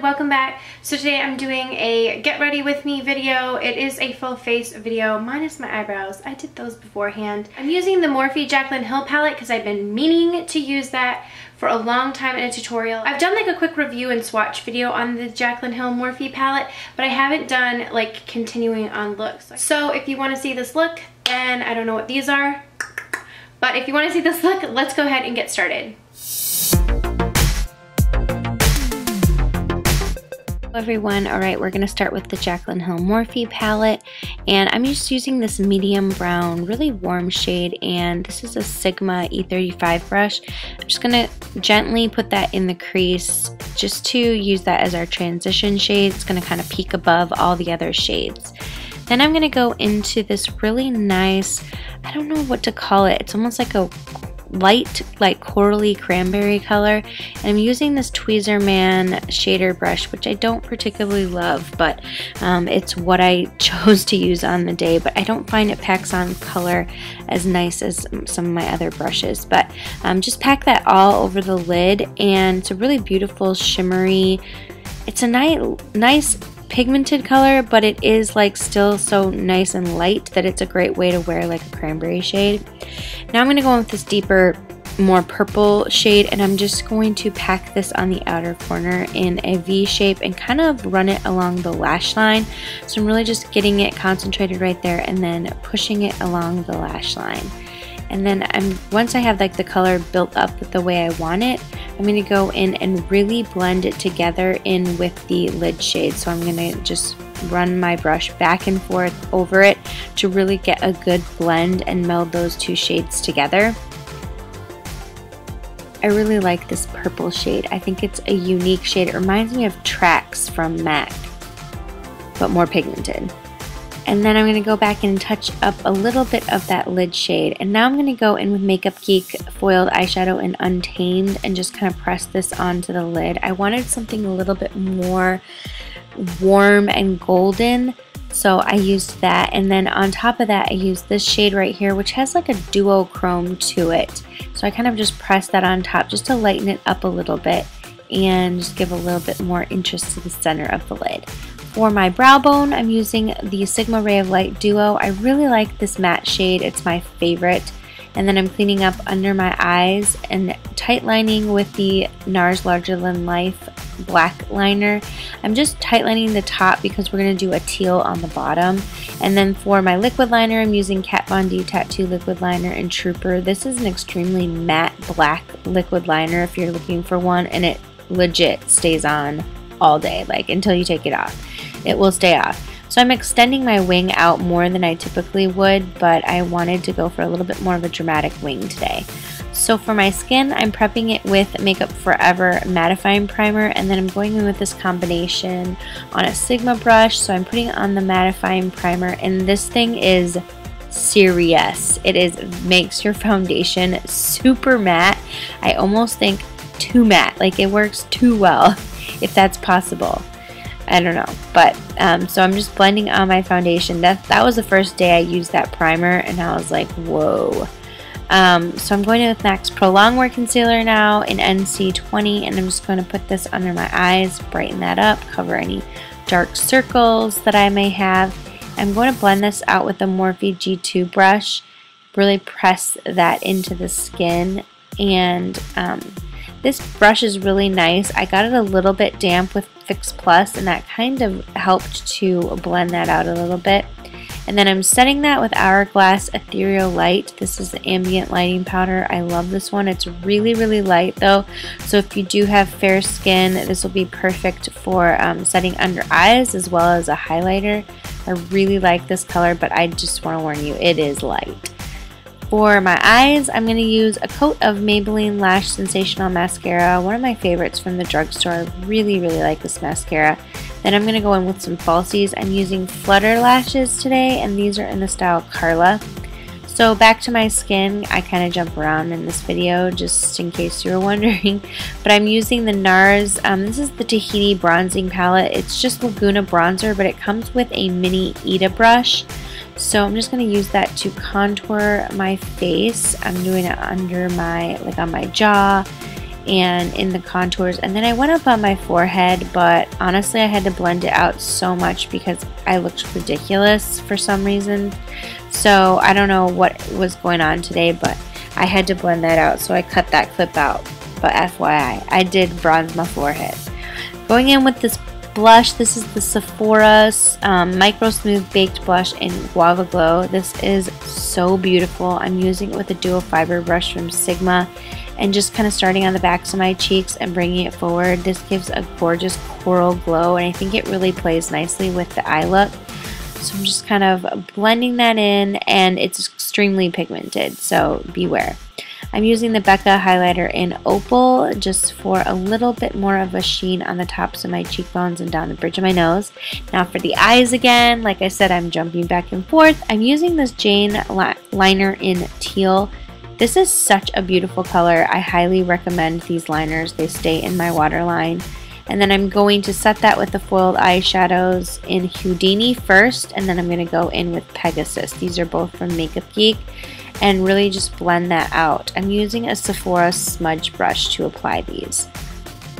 welcome back. So today I'm doing a get ready with me video. It is a full face video minus my eyebrows. I did those beforehand. I'm using the Morphe Jaclyn Hill palette because I've been meaning to use that for a long time in a tutorial. I've done like a quick review and swatch video on the Jaclyn Hill Morphe palette, but I haven't done like continuing on looks. So if you want to see this look, then I don't know what these are, but if you want to see this look, let's go ahead and get started. Hello everyone. Alright, we're going to start with the Jaclyn Hill Morphe palette, and I'm just using this medium brown, really warm shade, and this is a Sigma E35 brush. I'm just going to gently put that in the crease just to use that as our transition shade. It's going to kind of peek above all the other shades. Then I'm going to go into this really nice, I don't know what to call it, it's almost like a light, like corally cranberry color, and I'm using this Tweezerman shader brush, which I don't particularly love, but it's what I chose to use on the day, but I don't find it packs on color as nice as some of my other brushes. But just pack that all over the lid, and it's a really beautiful shimmery, it's a nice pigmented color, but it is like still so nice and light that it's a great way to wear like a cranberry shade. Now I'm going to go in with this deeper, more purple shade, and I'm just going to pack this on the outer corner in a V shape and kind of run it along the lash line. So I'm really just getting it concentrated right there and then pushing it along the lash line. And then once I have like the color built up the way I want it, I'm going to go in and really blend it together in with the lid shade. So I'm going to just run my brush back and forth over it to really get a good blend and meld those two shades together. I really like this purple shade. I think it's a unique shade. It reminds me of Tracks from MAC, but more pigmented. And then I'm going to go back and touch up a little bit of that lid shade. And now I'm going to go in with Makeup Geek Foiled Eyeshadow in Untamed and just kind of press this onto the lid. I wanted something a little bit more warm and golden, so I used that. And then on top of that, I used this shade right here, which has like a duochrome to it. So I kind of just pressed that on top just to lighten it up a little bit and just give a little bit more interest to the center of the lid. For my brow bone, I'm using the Sigma Ray of Light Duo. I really like this matte shade. It's my favorite. And then I'm cleaning up under my eyes and tight lining with the NARS Larger Than Life black liner. I'm just tight lining the top because we're going to do a teal on the bottom. And then for my liquid liner, I'm using Kat Von D Tattoo Liquid Liner in Trooper. This is an extremely matte black liquid liner if you're looking for one, and it legit stays on all day, like until you take it off. It will stay off. So I'm extending my wing out more than I typically would, but I wanted to go for a little bit more of a dramatic wing today. So for my skin, I'm prepping it with Makeup Forever mattifying primer, and then I'm going in with this combination on a Sigma brush. So I'm putting on the mattifying primer, and this thing is serious. It makes your foundation super matte. I almost think too matte, like it works too well, if that's possible. I don't know, but so I'm just blending on my foundation. That was the first day I used that primer, and I was like, whoa. So I'm going in with MAC's Prolongwear concealer now in NC20, and I'm just going to put this under my eyes, brighten that up, cover any dark circles that I may have. I'm going to blend this out with the Morphe G2 brush, really press that into the skin, and this brush is really nice. I got it a little bit damp with Fix Plus, and that kind of helped to blend that out a little bit. And then I'm setting that with Hourglass Ethereal Light. This is the ambient lighting powder. I love this one. It's really, really light though. So if you do have fair skin, this will be perfect for setting under eyes as well as a highlighter. I really like this color, but I just want to warn you, it is light. For my eyes, I'm going to use a coat of Maybelline Lash Sensational Mascara, one of my favorites from the drugstore. I really, really like this mascara. Then I'm going to go in with some falsies. I'm using Flutter lashes today, and these are in the style Carla. So back to my skin, I kind of jump around in this video just in case you were wondering, but I'm using the NARS, this is the Tahiti Bronzing Palette. It's just Laguna Bronzer, but it comes with a mini Ita brush. So I'm just going to use that to contour my face. I'm doing it under my, like on my jaw and in the contours, and then I went up on my forehead, but honestly I had to blend it out so much because I looked ridiculous for some reason. So I don't know what was going on today, but I had to blend that out, so I cut that clip out. But FYI, I did bronze my forehead. Going in with this blush, this is the Sephora's Micro Smooth Baked Blush in Guava Glow. This is so beautiful. I'm using it with a dual fiber brush from Sigma, and just kind of starting on the backs of my cheeks and bringing it forward. This gives a gorgeous coral glow, and I think it really plays nicely with the eye look. So I'm just kind of blending that in, and it's extremely pigmented, so beware. I'm using the Becca highlighter in Opal just for a little bit more of a sheen on the tops of my cheekbones and down the bridge of my nose. Now for the eyes again, like I said, I'm jumping back and forth. I'm using this Jane liner in Teal. This is such a beautiful color. I highly recommend these liners. They stay in my waterline. And then I'm going to set that with the foiled eyeshadows in Houdini first, and then I'm going to go in with Pegasus. These are both from Makeup Geek, and really just blend that out. I'm using a Sephora smudge brush to apply these.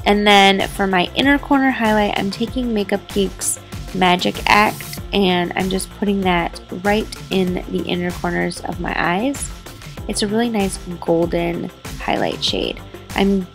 And then for my inner corner highlight, I'm taking Makeup Geek's Magic Act, and I'm just putting that right in the inner corners of my eyes. It's a really nice golden highlight shade. I'm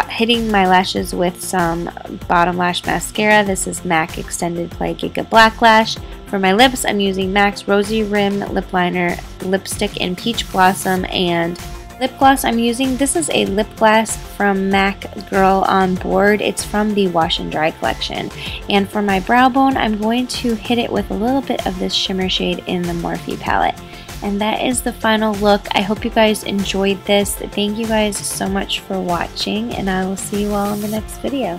hitting my lashes with some bottom lash mascara. This is MAC Extended Play Giga Black Lash. For my lips, I'm using MAC's Rosy Rim Lip Liner, lipstick in Peach Blossom, and lip gloss I'm using. This is a lip gloss from MAC Girl On Board. It's from the Wash and Dry collection. And for my brow bone, I'm going to hit it with a little bit of this shimmer shade in the Morphe palette. And that is the final look. I hope you guys enjoyed this. Thank you guys so much for watching, and I will see you all in the next video.